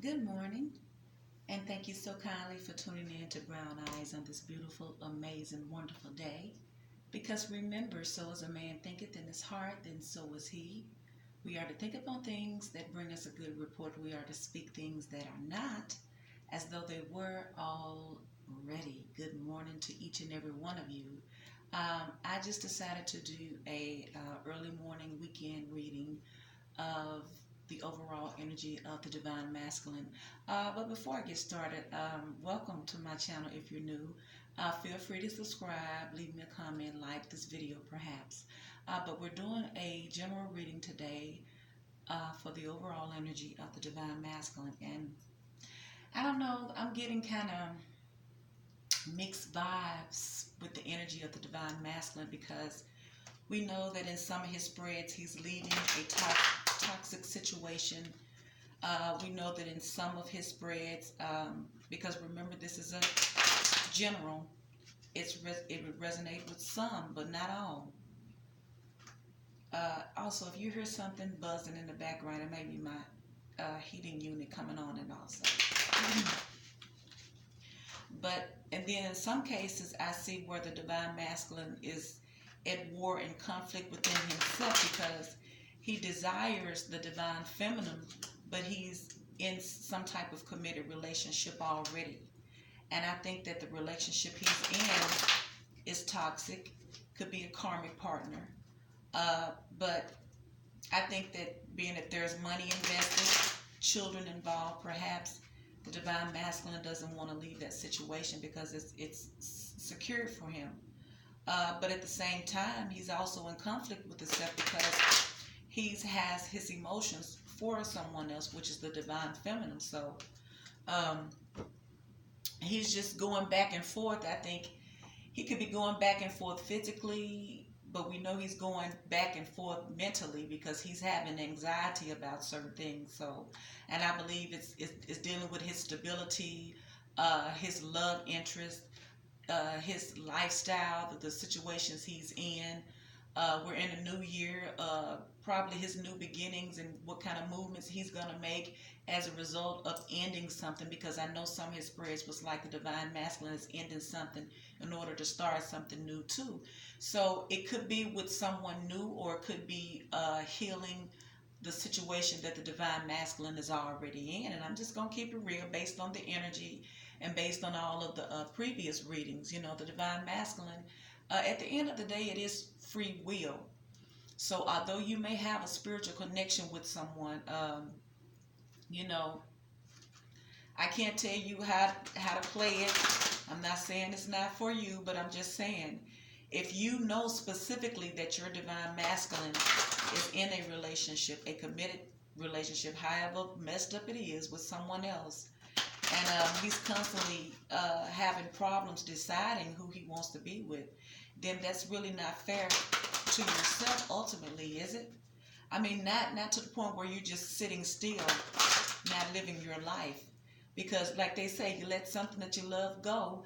Good morning, and thank you so kindly for tuning in to Brown Eyes on this beautiful, amazing, wonderful day. Because remember, so as a man thinketh in his heart, then so is he. We are to think upon things that bring us a good report. We are to speak things that are not as though they were already. Good morning to each and every one of you. I just decided to do a early morning weekend reading of the overall energy of the divine masculine. But before I get started, welcome to my channel if you're new. Feel free to subscribe, leave me a comment, like this video perhaps. But we're doing a general reading today for the overall energy of the divine masculine. And I don't know, I'm getting kind of mixed vibes with the energy of the divine masculine because we know that in some of his spreads he's leading a toxic situation. We know that in some of his spreads, because remember this is a general, it would resonate with some, but not all. Also, if you hear something buzzing in the background, it may be my heating unit coming on and also. And then in some cases, I see where the divine masculine is at war and conflict within himself because he desires the divine feminine, but he's in some type of committed relationship already. And I think that the relationship he's in is toxic, could be a karmic partner. But I think that being that there's money invested, children involved, perhaps the divine masculine doesn't want to leave that situation because it's secure for him. But at the same time, he's also in conflict with himself because he has his emotions for someone else, which is the divine feminine. So he's just going back and forth. I think he could be going back and forth physically, but we know he's going back and forth mentally because he's having anxiety about certain things. So, and I believe it's dealing with his stability, his love interest, his lifestyle, the situations he's in. We're in a new year, probably his new beginnings and what kind of movements he's going to make as a result of ending something, because I know some of his prayers was like the divine masculine is ending something in order to start something new too. So it could be with someone new, or it could be healing the situation that the divine masculine is already in. And I'm just going to keep it real based on the energy and based on all of the previous readings. You know, the divine masculine, at the end of the day, it is free will. So although you may have a spiritual connection with someone, you know, I can't tell you how to play it. I'm not saying it's not for you, but I'm just saying, if you know specifically that your divine masculine is in a relationship, a committed relationship, however messed up it is, with someone else, and he's constantly having problems deciding who he wants to be with, then that's really not fair to yourself ultimately, is it? I mean, not to the point where you're just sitting still, not living your life. Because like they say, you let something that you love go.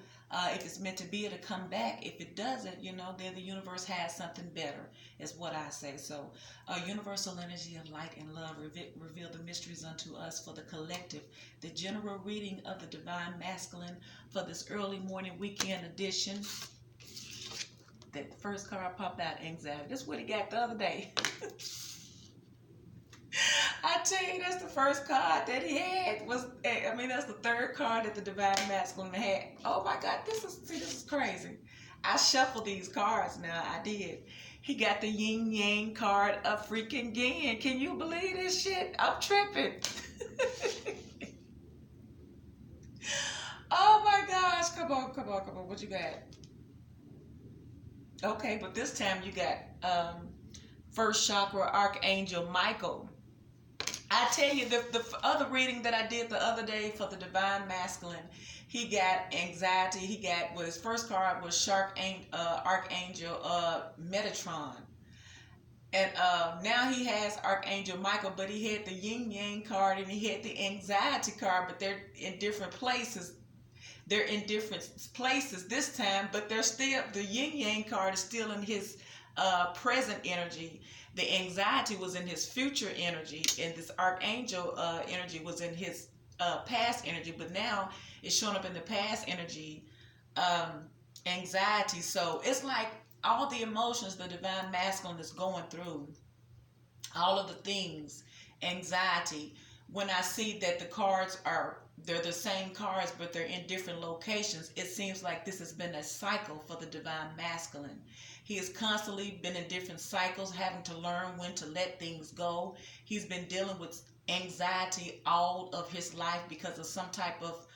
If it's meant to be, it'll come back. If it doesn't, you know, then the universe has something better, is what I say. So universal energy of light and love reveal the mysteries unto us for the collective. The general reading of the divine masculine for this early morning weekend edition. That first card popped out, anxiety. That's what he got the other day. I tell you, that's the first card that he had. That's the third card that the divine masculine had. Oh my God, this is crazy. I shuffled these cards now. I did. He got the yin yang card up freaking again. Can you believe this shit? I'm tripping. Oh my gosh. Come on. What you got? Okay, but this time you got first chakra Archangel Michael. I tell you, the other reading that I did the other day for the divine masculine, he got anxiety. He got, well, his first card was Archangel Metatron. And now he has Archangel Michael, but he had the yin yang card and he had the anxiety card, but they're in different places. They're in different places this time, but they're still, the yin yang card is still in his present energy. The anxiety was in his future energy, and this archangel energy was in his past energy, but now it's showing up in the past energy, anxiety. So it's like all the emotions the divine masculine is going through, all of the things, anxiety. When I see that the cards they're the same cards, but they're in different locations, it seems like this has been a cycle for the divine masculine. He has constantly been in different cycles, having to learn when to let things go. He's been dealing with anxiety all of his life because of some type of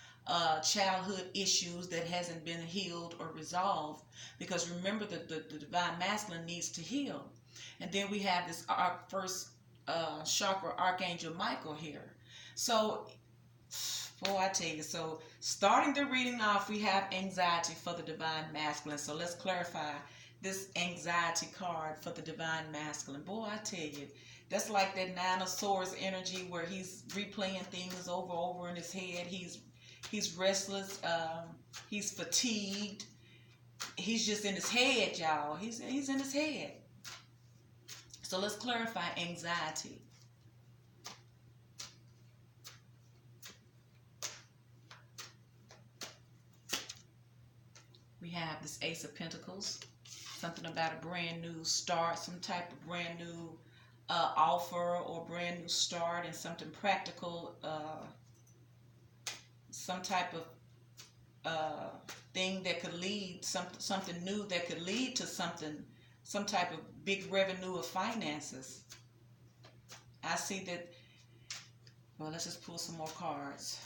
childhood issues that hasn't been healed or resolved. Because remember, the divine masculine needs to heal. And then we have this first chakra, Archangel Michael here. So, boy, I tell you. So, starting the reading off, we have anxiety for the divine masculine. So, let's clarify this anxiety card for the divine masculine. Boy, I tell you, that's like that Nine of Swords energy where he's replaying things over in his head. He's restless. He's fatigued. He's just in his head, y'all. He's in his head. So let's clarify anxiety. We have this Ace of Pentacles, something about a brand new start, some type of brand new offer or brand new start, and something practical, some type of thing that could lead, something new that could lead to something, some type of big revenue of finances. I see that. Well, let's just pull some more cards.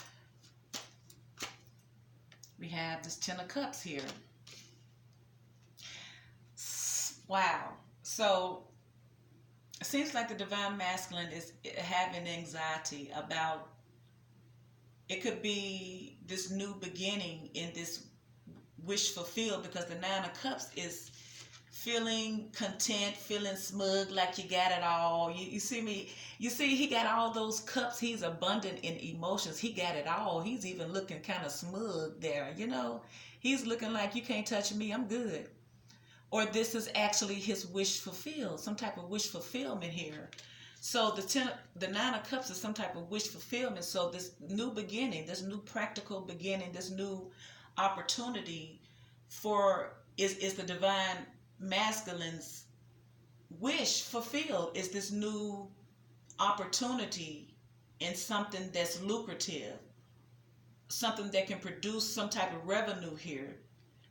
We have this Ten of Cups here. Wow. So it seems like the divine masculine is having anxiety about, it could be this new beginning in this wish fulfilled, because the Nine of Cups is feeling content, feeling smug, like you got it all. You see me? You see, he got all those cups. He's abundant in emotions. He got it all. He's even looking kind of smug there, you know? He's looking like, you can't touch me, I'm good. Or this is actually his wish fulfilled, some type of wish fulfillment here. So the Nine of Cups is some type of wish fulfillment. So this new beginning, this new practical beginning, this new opportunity is the divine masculine's wish fulfilled, is this new opportunity in something that's lucrative, something that can produce some type of revenue here,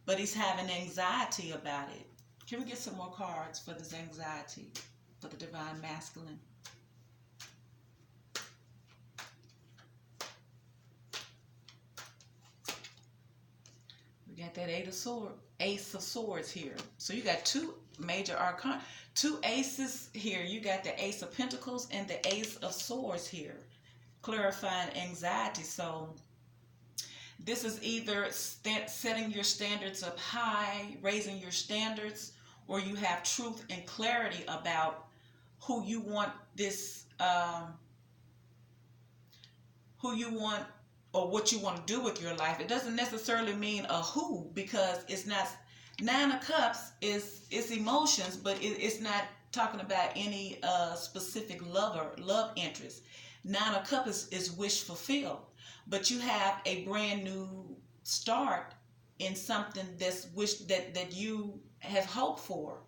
but he's having anxiety about it. Can we get some more cards for this anxiety for the divine masculine? We got that Ace of Swords here. So you got two major arcana, two aces here. You got the Ace of Pentacles and the Ace of Swords here, clarifying anxiety. So this is either setting your standards up high, raising your standards, or you have truth and clarity about who you want this, who you want, or what you want to do with your life. It doesn't necessarily mean a who, because it's not. Nine of Cups is emotions, but it's not talking about any specific love interest. Nine of Cups is wish fulfilled, but you have a brand new start in something that's that you have hoped for,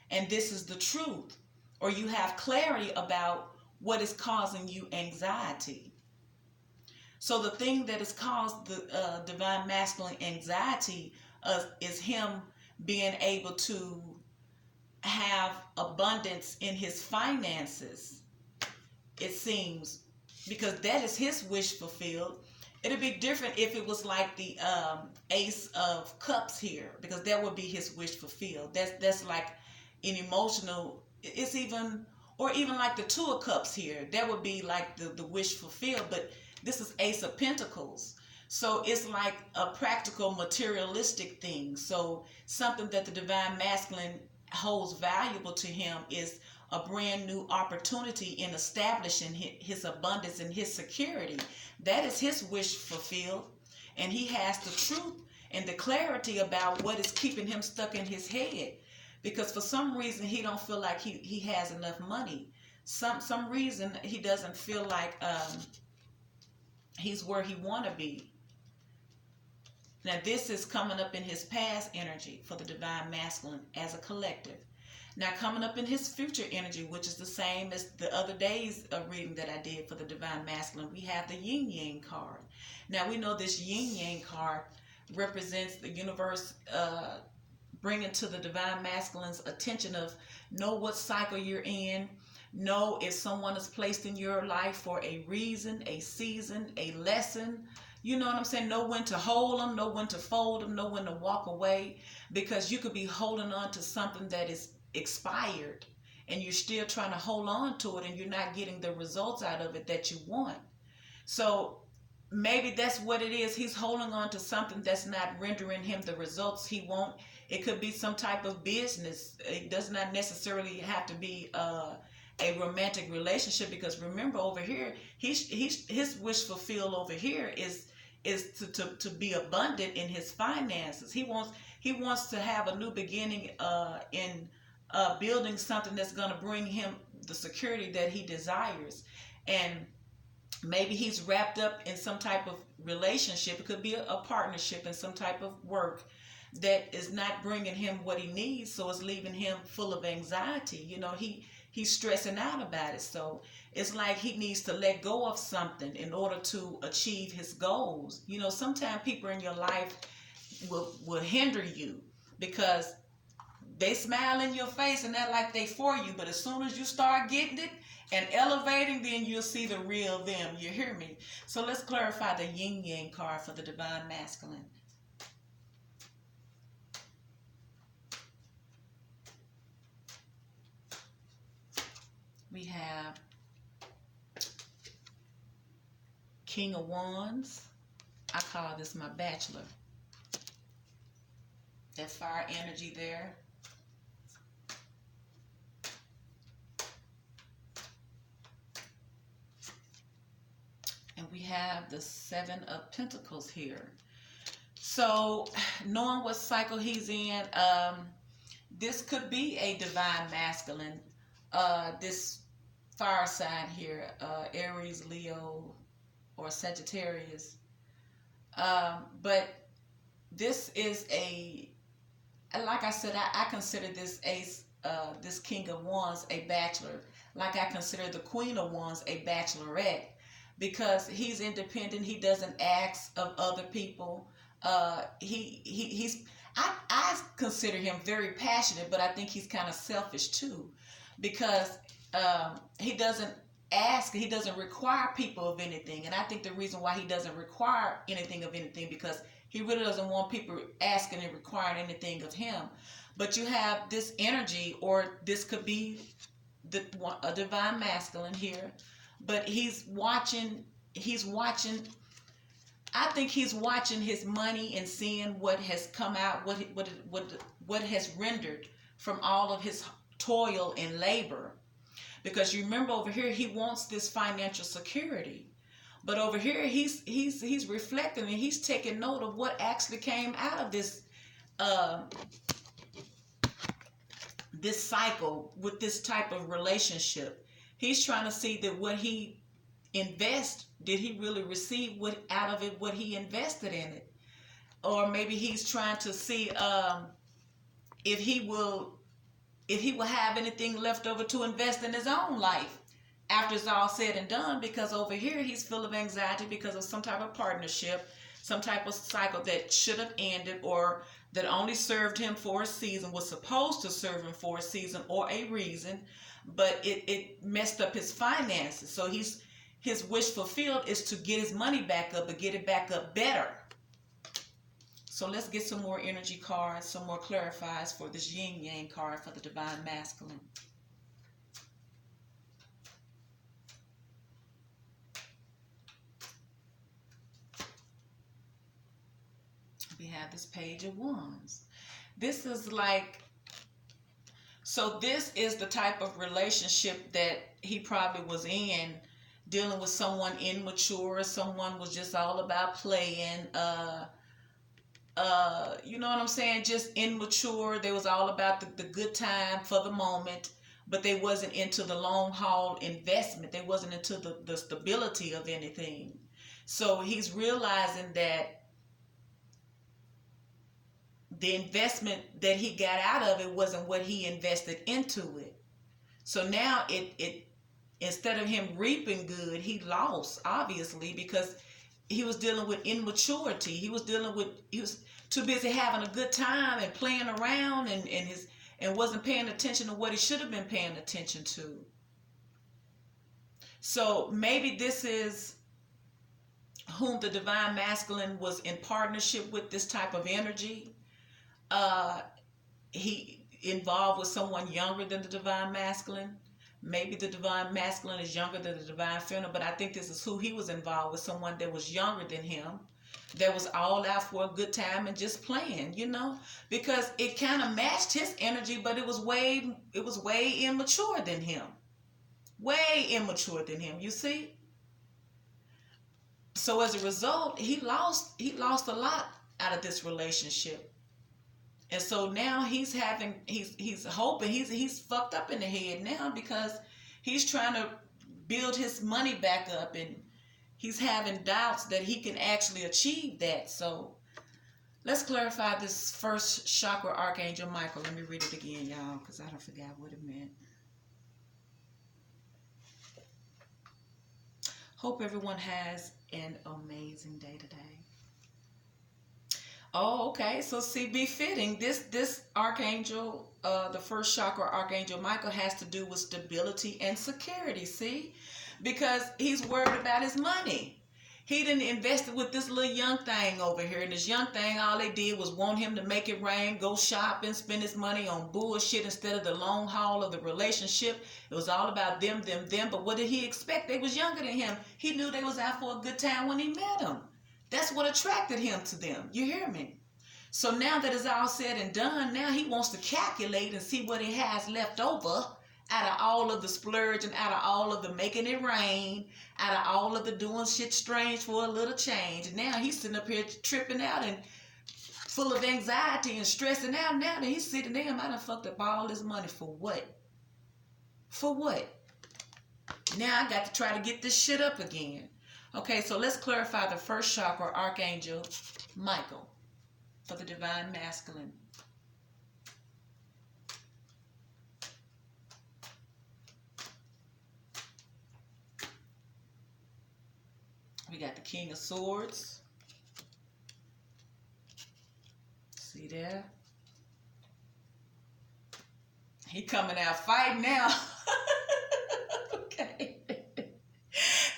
and this is the truth, or you have clarity about what is causing you anxiety. So the thing that has caused the divine masculine anxiety is him being able to have abundance in his finances, it seems, because that is his wish fulfilled. It'd be different if it was like the Ace of Cups here, because that would be his wish fulfilled. That's like an emotional, it's even, or even like the Two of Cups here, that would be like the wish fulfilled. But this is Ace of Pentacles. So it's like a practical, materialistic thing. So something that the divine masculine holds valuable to him is a brand new opportunity in establishing his abundance and his security. That is his wish fulfilled. And he has the truth and the clarity about what is keeping him stuck in his head. Because for some reason, he don't feel like he has enough money. Some reason he doesn't feel like He's where he want to be. Now this is coming up in his past energy for the divine masculine as a collective. Now coming up in his future energy, which is the same as the other day's reading that I did for the divine masculine, we have the yin yang card. Now we know this yin yang card represents the universe bringing to the divine masculine's attention of know what cycle you're in, know if someone is placed in your life for a reason, a season, a lesson. You know what I'm saying? Know when to hold them, know when to fold them, know when to walk away, because you could be holding on to something that is expired and you're still trying to hold on to it and you're not getting the results out of it that you want. So maybe that's what it is. He's holding on to something that's not rendering him the results he wants. It could be some type of business. It does not necessarily have to be a romantic relationship, because remember over here, his wish fulfilled over here is to be abundant in his finances. He wants to have a new beginning in building something that's going to bring him the security that he desires. And maybe he's wrapped up in some type of relationship. It could be a partnership in some type of work that is not bringing him what he needs, so it's leaving him full of anxiety. You know, he's stressing out about it. So it's like he needs to let go of something in order to achieve his goals. You know, sometimes people in your life will hinder you because they smile in your face and they're like they for you, but as soon as you start getting it and elevating, then you'll see the real them. You hear me? So let's clarify the yin yang card for the divine masculine. We have King of Wands. I call this my bachelor. That fire energy there. And we have the Seven of Pentacles here. So knowing what cycle he's in, this could be a divine masculine. This fire sign here, Aries, Leo, or Sagittarius. But this is like I said, I consider this this King of Wands a bachelor. Like I consider the Queen of Wands a bachelorette, because he's independent. He doesn't ask of other people. I consider him very passionate, but I think he's kind of selfish too, because he doesn't ask, he doesn't require people of anything. And I think the reason why he doesn't require anything of anything, because he really doesn't want people asking and requiring anything of him. But you have this energy, or this could be a divine masculine here, but he's watching, I think he's watching his money and seeing what has come out, what has rendered from all of his toil and labor. Because you remember over here, he wants this financial security. But over here, he's reflecting and he's taking note of what actually came out of this this cycle with this type of relationship. He's trying to see that what he invests, did he really receive out of it what he invested in it? Or maybe he's trying to see if he will have anything left over to invest in his own life after it's all said and done. Because over here he's full of anxiety because of some type of partnership, some type of cycle that should have ended, or that only served him for a season, was supposed to serve him for a season or a reason, but it messed up his finances. So his wish fulfilled is to get his money back up, but get it back up better. So let's get some more energy cards, some more clarifiers for this yin yang card for the divine masculine. We have this Page of Wands. This is like, so this is the type of relationship that he probably was in, dealing with someone immature, someone was just all about playing, you know what I'm saying, just immature. They was all about the good time for the moment, but they wasn't into the long haul investment. They wasn't into the stability of anything. So he's realizing that the investment that he got out of it wasn't what he invested into it. So now it instead of him reaping good, he lost, obviously, because he was dealing with immaturity. He was too busy having a good time and playing around, and wasn't paying attention to what he should have been paying attention to. So maybe this is whom the divine masculine was in partnership with, this type of energy. He involved with someone younger than the divine masculine. Maybe the divine masculine is younger than the divine feminine, but I think this is who he was involved with, someone that was younger than him, that was all out for a good time and just playing, because it kind of matched his energy, but it was way immature than him. Way immature than him, you see? So as a result, he lost a lot out of this relationship. And so now he's hoping, he's fucked up in the head now, because he's trying to build his money back up, and he's having doubts that he can actually achieve that. So let's clarify this first chakra archangel, Michael. Let me read it again, y'all, because I don't forget what it meant. Hope everyone has an amazing day today. Oh, okay. So see, befitting, this archangel, the first chakra archangel Michael, has to do with stability and security. See, because he's worried about his money. He didn't invest it with this little young thing over here, and this young thing, all they did was want him to make it rain, go shopping, spend his money on bullshit instead of the long haul of the relationship. It was all about them. But what did he expect? They was younger than him. He knew they was out for a good time when he met them. That's what attracted him to them. You hear me? So now that it's all said and done, now he wants to calculate and see what he has left over out of all of the splurge, and out of all of the making it rain, out of all of the doing shit strange for a little change. And now he's sitting up here tripping out and full of anxiety and stressing out. Now that he's sitting there, I done fucked up all this money for what? For what? Now I got to try to get this shit up again. Okay, so let's clarify the first chakra archangel, Michael, for the divine masculine. We got the King of Swords. See there? He coming out fighting now. Okay.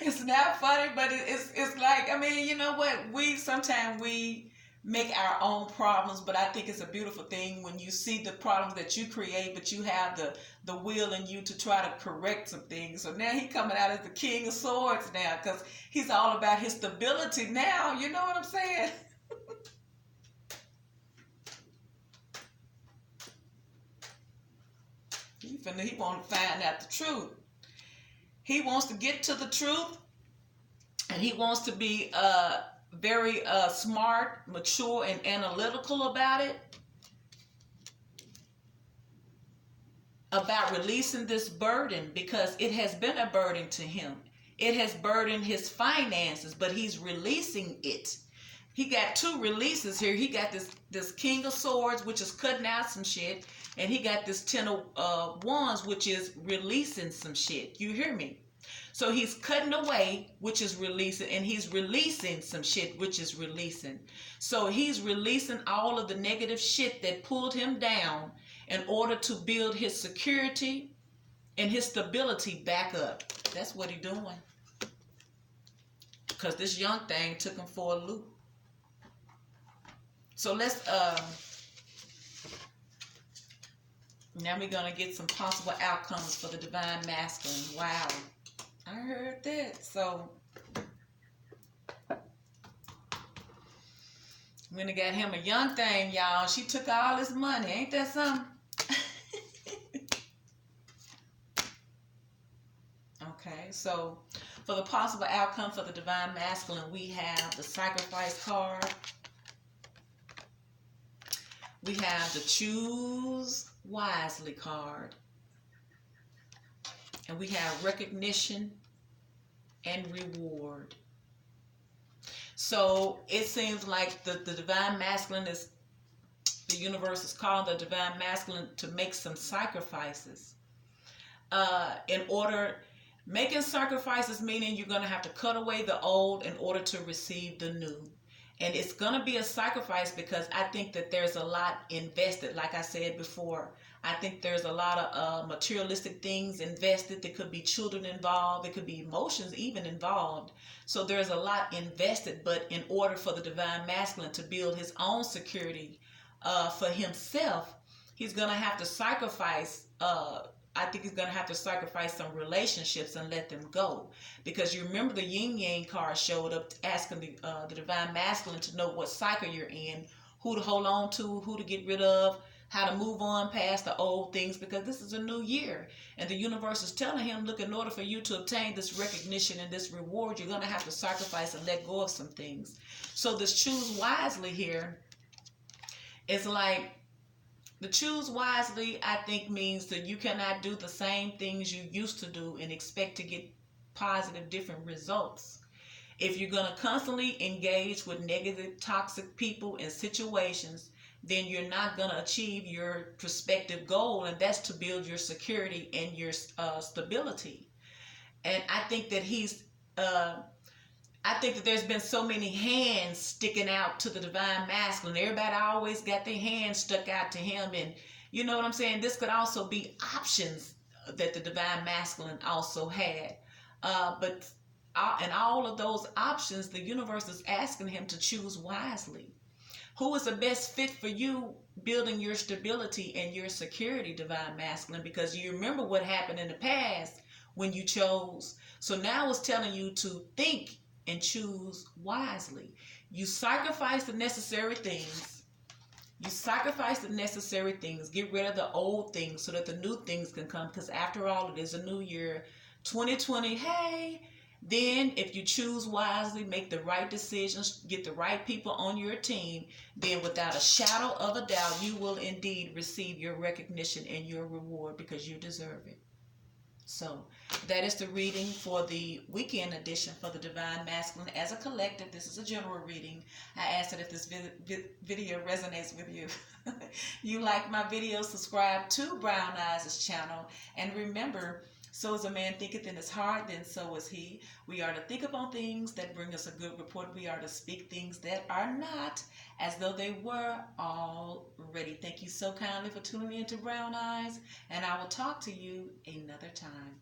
It's not funny, but it's like, I mean, you know what? Sometimes we make our own problems, but I think it's a beautiful thing when you see the problems that you create, but you have the will in you to try to correct some things. So now he coming out as the King of Swords now, because he's all about his stability now. You know what I'm saying? He want to find out the truth. He wants to get to the truth, and he wants to be very smart, mature, and analytical about it, about releasing this burden, because it has been a burden to him. It has burdened his finances, but he's releasing it. He got two releases here. He got this King of Swords, which is cutting out some shit, and he got this Ten of Wands, which is releasing some shit. You hear me? So he's cutting away, which is releasing, and he's releasing some shit, which is releasing. So he's releasing all of the negative shit that pulled him down in order to build his security and his stability back up. That's what he's doing. Because this young thing took him for a loop. So let's, now we're going to get some possible outcomes for the divine masculine. Wow. I heard that. So when they got him a young thing, y'all, she took all his money. Ain't that something? Okay, so for the possible outcome for the divine masculine, we have the Sacrifice card. We have the Choose Wisely card. And we have Recognition and Reward. So it seems like the divine masculine is, the universe is calling the divine masculine to make some sacrifices. In order, making sacrifices meaning you're going to have to cut away the old in order to receive the new. And it's going to be a sacrifice because I think that there's a lot invested. Like I said before, I think there's a lot of materialistic things invested. There could be children involved. There could be emotions even involved. So there's a lot invested. But in order for the divine masculine to build his own security for himself, he's going to have to sacrifice. I think he's going to have to sacrifice some relationships and let them go. Because you remember the yin yang card showed up asking the divine masculine to know what cycle you're in, who to hold on to, who to get rid of, how to move on past the old things, because this is a new year. And the universe is telling him, look, in order for you to obtain this recognition and this reward, you're going to have to sacrifice and let go of some things. So this choose wisely here is like, the choose wisely, I think, means that you cannot do the same things you used to do and expect to get positive, different results. If you're going to constantly engage with negative, toxic people and situations, then you're not going to achieve your prospective goal, and that's to build your security and your stability. And I think that there's been so many hands sticking out to the divine masculine. Everybody always got their hands stuck out to him. And you know what I'm saying? This could also be options that the divine masculine also had. But in all of those options, the universe is asking him to choose wisely. Who is the best fit for you building your stability and your security, divine masculine? Because you remember what happened in the past when you chose. So now it's telling you to think and choose wisely. You sacrifice the necessary things. You sacrifice the necessary things. Get rid of the old things so that the new things can come. Because after all, it is a new year, 2020. Hey, then if you choose wisely, make the right decisions, get the right people on your team, then without a shadow of a doubt, you will indeed receive your recognition and your reward because you deserve it. So that is the reading for the weekend edition for the Divine Masculine. As a collective, this is a general reading. I ask that if this video resonates with you, you like my video, subscribe to Brown Eyes' channel, and remember, so as a man thinketh in his heart, then so is he. We are to think upon things that bring us a good report. We are to speak things that are not as though they were already. Thank you so kindly for tuning in to Brown Eyes, and I will talk to you another time.